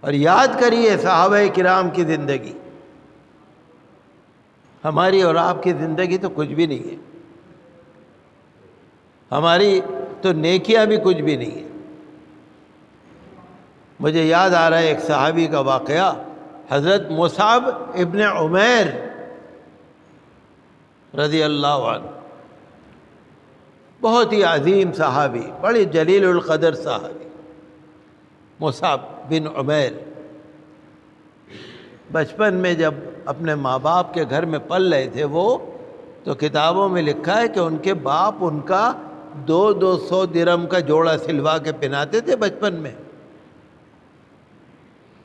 اور یاد کریے صحابہ کرام کی زندگی، ہماری اور آپ کی زندگی تو کچھ بھی نہیں ہے، ہماری تو نیکیاں بھی کچھ بھی نہیں ہے۔ مجھے یاد آ رہا ہے ایک صحابی کا واقعہ، حضرت مصعب ابن عمیر رضی اللہ عنہ، بہت ہی عظیم صحابی، بڑی جلیل القدر صحابی، مصعب بن عمیر۔ بچپن میں جب اپنے ماں باپ کے گھر میں پل رہے تھے وہ، تو کتابوں میں لکھا ہے کہ ان کے باپ ان کا 200 درہم کا جوڑا سلوا کے پہناتے تھے بچپن میں،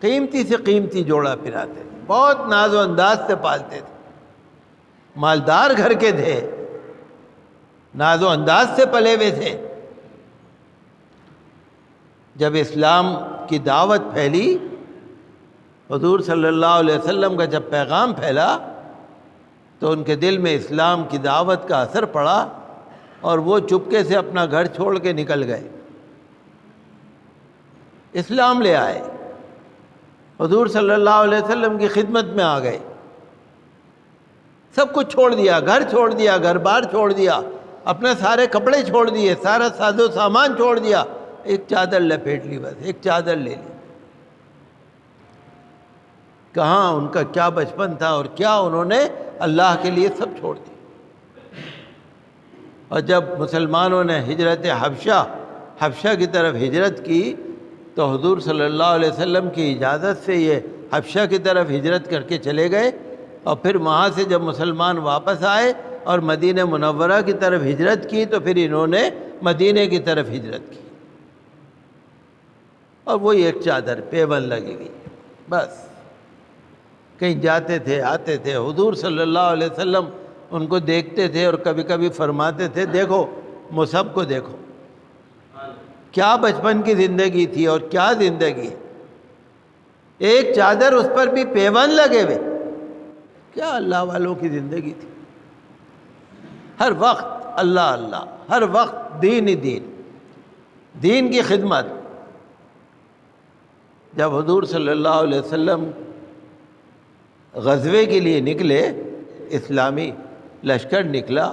قیمتی سے قیمتی جوڑا پہناتے تھے، بہت ناز و انداز سے پالتے تھے، مالدار گھر کے تھے، ناز و انداز سے پلے ہوئے تھے۔ جب اسلام کی دعوت پھیلی، حضور صلی اللہ علیہ وسلم کا جب پیغام پھیلا، تو ان کے دل میں اسلام کی دعوت کا اثر پڑا اور وہ چپکے سے اپنا گھر چھوڑ کے نکل گئے، اسلام لے آئے، حضور صلی اللہ علیہ وسلم کی خدمت میں آ گئے، سب کچھ چھوڑ دیا، گھر چھوڑ دیا، گھر بار چھوڑ دیا، اپنے سارے کپڑے چھوڑ دیے، سارا ساز و سامان چھوڑ دیا، ایک چادر لپیٹ لی، بس ایک چادر لے لی۔ کہاں ان کا کیا بچپن تھا اور کیا انہوں نے اللہ کے لیے سب چھوڑ دیا۔ اور جب مسلمانوں نے ہجرت حبشہ کی طرف ہجرت کی، تو حضور صلی اللہ علیہ وسلم کی اجازت سے یہ حبشہ کی طرف ہجرت کر کے چلے گئے، اور پھر وہاں سے جب مسلمان واپس آئے اور مدینہ منورہ کی طرف ہجرت کی، تو پھر انہوں نے مدینہ کی طرف ہجرت کی، اور وہی ایک چادر پیون لگی گئی، بس کہیں جاتے تھے آتے تھے، حضور صلی اللہ علیہ وسلم ان کو دیکھتے تھے اور کبھی کبھی فرماتے تھے، دیکھو مصعب کو دیکھو، کیا بچپن کی زندگی تھی اور کیا زندگی ہے، ایک چادر اس پر بھی پیون لگے ہوئے، کیا اللہ والوں کی زندگی تھی، ہر وقت اللہ اللہ، ہر وقت دین ہی دین، دین کی خدمت۔ جب حضور صلی اللہ علیہ وسلم غزوے کے لیے نکلے، اسلامی لشکر نکلا،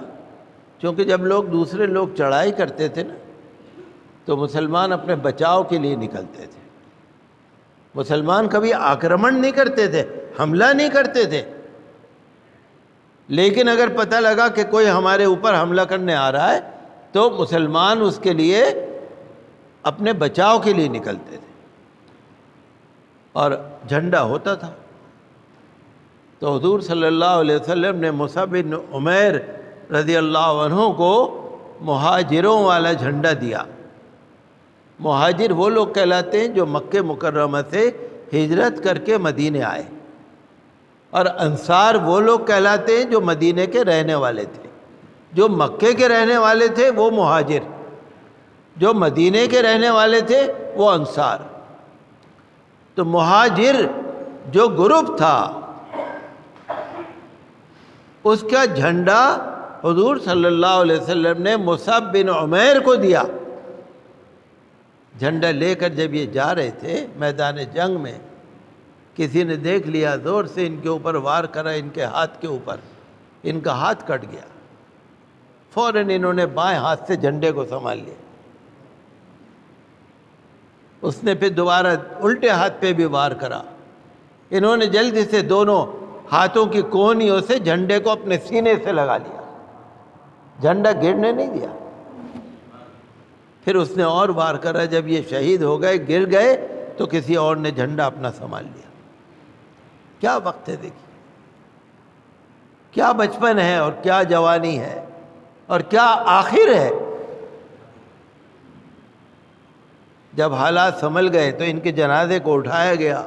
چونکہ جب دوسرے لوگ چڑھائی کرتے تھے نا، تو مسلمان اپنے بچاؤ کے لیے نکلتے تھے، مسلمان کبھی آکرمن نہیں کرتے تھے، حملہ نہیں کرتے تھے، لیکن اگر پتہ لگا کہ کوئی ہمارے اوپر حملہ کرنے آ رہا ہے، تو مسلمان اس کے لیے اپنے بچاؤ کے لیے نکلتے تھے، اور جھنڈا ہوتا تھا۔ تو حضور صلی اللہ علیہ وسلم نے مصعب بن عمیر رضی اللہ عنہ کو مہاجروں والا جھنڈا دیا۔ مہاجر وہ لوگ کہلاتے ہیں جو مکہ مکرمہ سے ہجرت کر کے مدینے آئے، اور انصار وہ لوگ کہلاتے ہیں جو مدینے کے رہنے والے تھے۔ جو مکے کے رہنے والے تھے وہ مہاجر، جو مدینے کے رہنے والے تھے وہ انصار۔ تو مہاجر جو گروپ تھا، اس کا جھنڈا حضور صلی اللہ علیہ وسلم نے مصعب بن عمیر کو دیا۔ جھنڈا لے کر جب یہ جا رہے تھے میدان جنگ میں، کسی نے دیکھ لیا، زور سے ان کے اوپر وار کرا، ان کے ہاتھ کے اوپر، ان کا ہاتھ کٹ گیا، فوراً انہوں نے بائیں ہاتھ سے جھنڈے کو سنبھال لیا۔ اس نے پھر دوبارہ الٹے ہاتھ پہ بھی وار کرا، انہوں نے جلدی سے دونوں ہاتھوں کی کونیوں سے جھنڈے کو اپنے سینے سے لگا لیا، جھنڈا گرنے نہیں دیا۔ پھر اس نے اور وار کرا، جب یہ شہید ہو گئے، گر گئے، تو کسی اور نے جھنڈا اپنا سنبھال لیا۔ کیا وقت ہے، دیکھیے کیا بچپن ہے اور کیا جوانی ہے اور کیا آخر ہے۔ جب حالات سنبھل گئے تو ان کے جنازے کو اٹھایا گیا،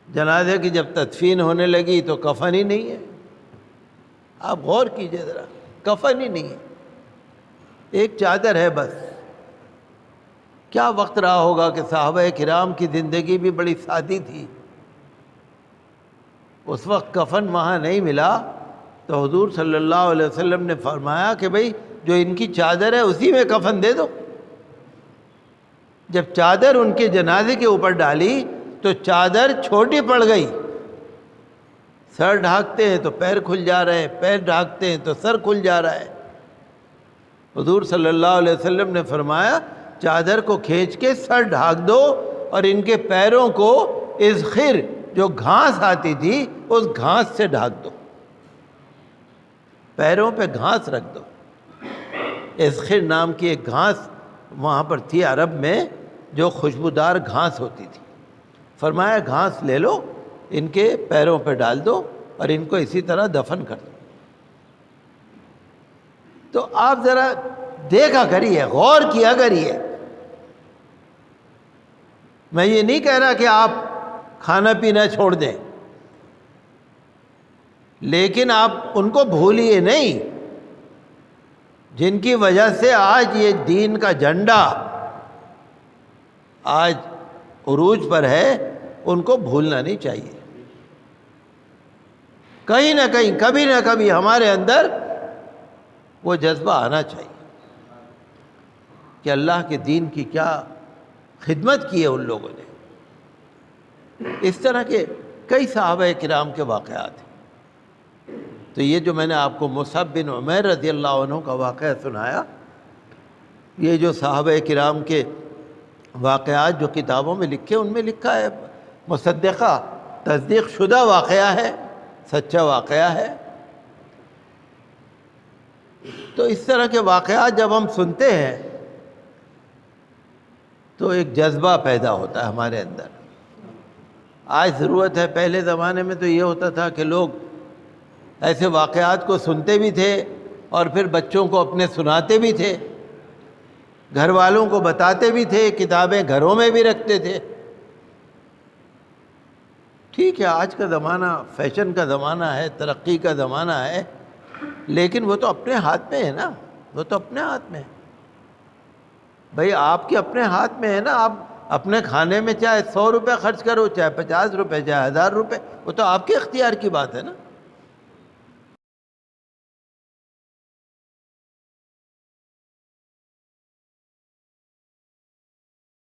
جنازے کی جب تدفین ہونے لگی تو کفن ہی نہیں ہے۔ آپ غور کیجئے ذرا، کفن ہی نہیں ہے، ایک چادر ہے بس۔ کیا وقت رہا ہوگا کہ صحابہ کرام کی زندگی بھی بڑی سادی تھی۔ اس وقت کفن وہاں نہیں ملا، تو حضور صلی اللہ علیہ وسلم نے فرمایا کہ بھئی جو ان کی چادر ہے اسی میں کفن دے دو۔ جب چادر ان کے جنازے کے اوپر ڈالی تو چادر چھوٹی پڑ گئی. سر ڈھانکتے ہیں تو پیر کھل جا رہے ہیں، پیر ڈھانکتے ہیں تو سر کھل جا رہا ہے. حضور صلی اللہ علیہ وسلم نے فرمایا چادر کو کھینچ کے سر ڈھانک دو اور ان کے پیروں کو اذخر جو گھاس آتی تھی اس گھاس سے ڈھانک دو، پیروں پہ گھاس رکھ دو. اذخر نام کی ایک گھاس وہاں پر تھی عرب میں جو خوشبودار گھاس ہوتی تھی. فرمایا گھاس لے لو، ان کے پیروں پہ ڈال دو اور ان کو اسی طرح دفن کر دو. تو آپ ذرا دیکھا کریے، غور کیا کریے. میں یہ نہیں کہہ رہا کہ آپ کھانا پینا چھوڑ دیں، لیکن آپ ان کو بھولیے نہیں جن کی وجہ سے آج یہ دین کا جھنڈا آج عروج پر ہے. ان کو بھولنا نہیں چاہیے. کہیں نہ کہیں کبھی نہ کبھی ہمارے اندر وہ جذبہ آنا چاہیے کہ اللہ کے دین کی کیا خدمت کی ہے ان لوگوں نے. اس طرح کے کئی صحابہ کرام کے واقعات ہیں. تو یہ جو میں نے آپ کو مصعب بن عمیر رضی اللہ عنہ کا واقعہ سنایا، یہ جو صحابہ کرام کے واقعات جو کتابوں میں لکھے ان میں لکھا ہے، مصدقہ تصدیق شدہ واقعہ ہے، سچا واقعہ ہے. تو اس طرح کے واقعات جب ہم سنتے ہیں تو ایک جذبہ پیدا ہوتا ہے ہمارے اندر. آج ضرورت ہے، پہلے زمانے میں تو یہ ہوتا تھا کہ لوگ ایسے واقعات کو سنتے بھی تھے اور پھر بچوں کو اپنے سناتے بھی تھے، گھر والوں کو بتاتے بھی تھے، کتابیں گھروں میں بھی رکھتے تھے. ٹھیک ہے، آج کا زمانہ فیشن کا زمانہ ہے، ترقی کا زمانہ ہے، لیکن وہ تو اپنے ہاتھ میں ہے نا. وہ تو اپنے ہاتھ میں ہے بھائی، آپ کے اپنے ہاتھ میں ہے نا. آپ اپنے کھانے میں چاہے 100 روپے خرچ کرو، چاہے 50 روپے، چاہے 1000 روپے، وہ تو آپ کے اختیار کی بات ہے نا.